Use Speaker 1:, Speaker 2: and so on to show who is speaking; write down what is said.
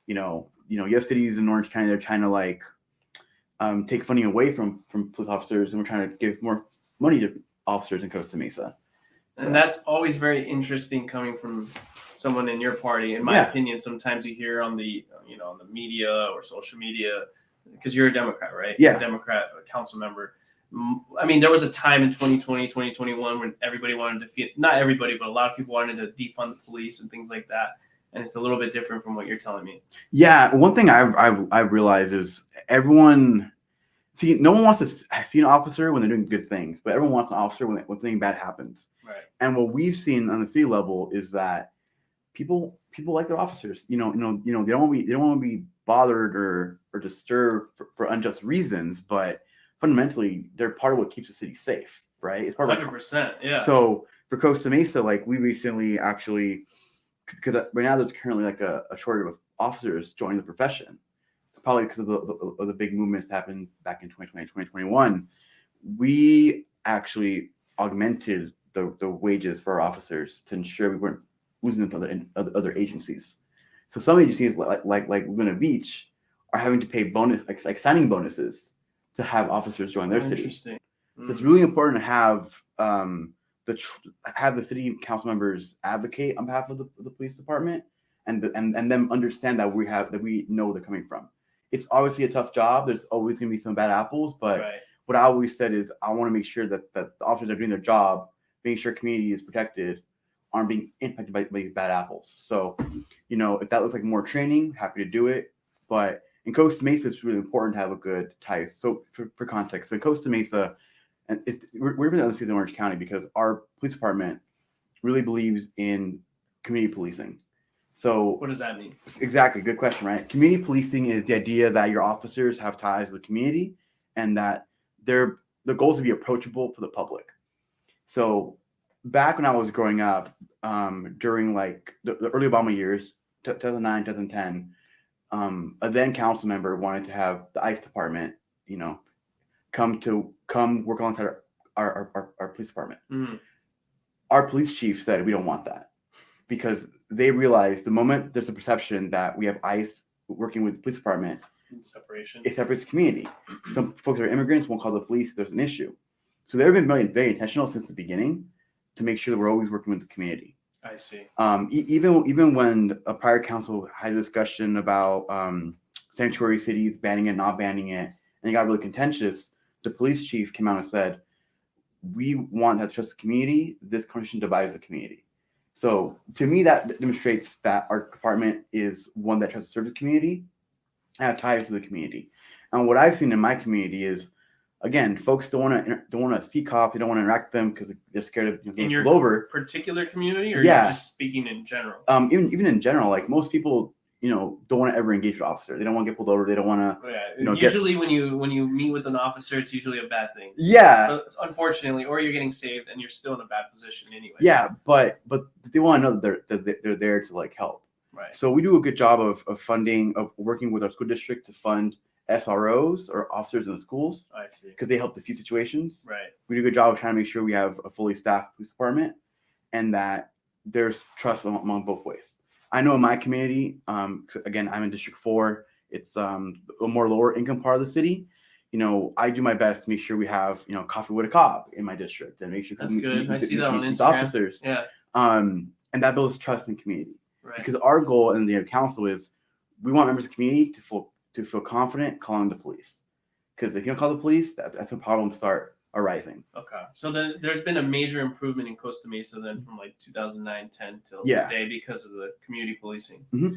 Speaker 1: You have cities in Orange County that are trying to like take funding away from police officers, and we're trying to give more money to officers in Costa Mesa.
Speaker 2: And that's always very interesting coming from someone in your party. In my opinion, sometimes you hear on the on the media or social media, because you're a Democrat, right?
Speaker 1: Yeah.
Speaker 2: You're a Democrat council member. I mean, there was a time in 2020, 2021 when everybody wanted to not everybody, but a lot of people wanted to defund the police and things like that. And it's a little bit different from what you're telling me.
Speaker 1: Yeah, one thing I've realized is everyone. See, no one wants to see an officer when they're doing good things, but everyone wants an officer when something bad happens.
Speaker 2: Right.
Speaker 1: And what we've seen on the city level is that people like their officers. They don't want to be bothered or disturbed for unjust reasons, but fundamentally they're part of what keeps the city safe, right? It's part
Speaker 2: 100%. Yeah.
Speaker 1: So for Costa Mesa, like we recently actually, because right now there's currently like a shortage of officers joining the profession. Probably because of the big movements that happened back in 2020, 2021, we actually augmented the wages for our officers to ensure we weren't losing them to other agencies. So some agencies like Laguna Beach are having to pay like signing bonuses to have officers join their city.
Speaker 2: Interesting.
Speaker 1: So it's really important to have the city council members advocate on behalf of the police department and them understand that we know where they're coming from. It's obviously a tough job. There's always going to be some bad apples, but what I always said is I want to make sure that the officers are doing their job, making sure community is protected, aren't being impacted by these bad apples. So, if that looks like more training, happy to do it. But in Costa Mesa, it's really important to have a good tie. So for context, so in Costa Mesa, and we're in the other cities in Orange County because our police department really believes in community policing. So
Speaker 2: what does that mean?
Speaker 1: Exactly. Good question, right? Community policing is the idea that your officers have ties to the community and that their goal is to be approachable for the public. So back when I was growing up, during like the early Obama years, 2009, 2010, a then council member wanted to have the ICE department, come work alongside our police department.
Speaker 2: Mm-hmm.
Speaker 1: Our police chief said, we don't want that. Because they realize the moment there's a perception that we have ICE working with the police department,
Speaker 2: separation.
Speaker 1: It separates the community. Some folks that are immigrants won't call the police if there's an issue. So they've been very intentional since the beginning to make sure that we're always working with the community.
Speaker 2: I see.
Speaker 1: Even when a prior council had a discussion about sanctuary cities, banning it, not banning it, and it got really contentious, the police chief came out and said, we want to trust the community. This conversation divides the community. So to me, that demonstrates that our department is one that tries to serve the community and have ties to the community. And what I've seen in my community is, again, folks don't want to see cops. They don't want to interact with them because they're scared of getting pulled over.
Speaker 2: Particular community, or you're just speaking in general?
Speaker 1: Even in general, like most people, don't want to ever engage with officer. They don't want to get pulled over. They don't want to.
Speaker 2: Yeah. Usually, when you meet with an officer, it's usually a bad thing.
Speaker 1: Yeah.
Speaker 2: But unfortunately, or you're getting saved, and you're still in a bad position anyway.
Speaker 1: Yeah, but they want to know that they're there to like help.
Speaker 2: Right.
Speaker 1: So we do a good job of working with our school district to fund SROs or officers in the schools.
Speaker 2: I see.
Speaker 1: Because they help diffuse situations.
Speaker 2: Right.
Speaker 1: We do a good job of trying to make sure we have a fully staffed police department and that there's trust among both ways. I know in my community, again, I'm in District 4. It's a more lower income part of the city. I do my best to make sure we have, coffee with a cop in my district and make sure
Speaker 2: that's good. I see that on Instagram.
Speaker 1: Officers.
Speaker 2: Yeah.
Speaker 1: And that builds trust in community.
Speaker 2: Right.
Speaker 1: Because our goal in the council is we want members of the community to feel confident calling the police. Because if you don't call the police, that's when problems start arising.
Speaker 2: Okay. So then there's been a major improvement in Costa Mesa then from like 2009, 10 till today because of the community policing.
Speaker 1: Mm-hmm.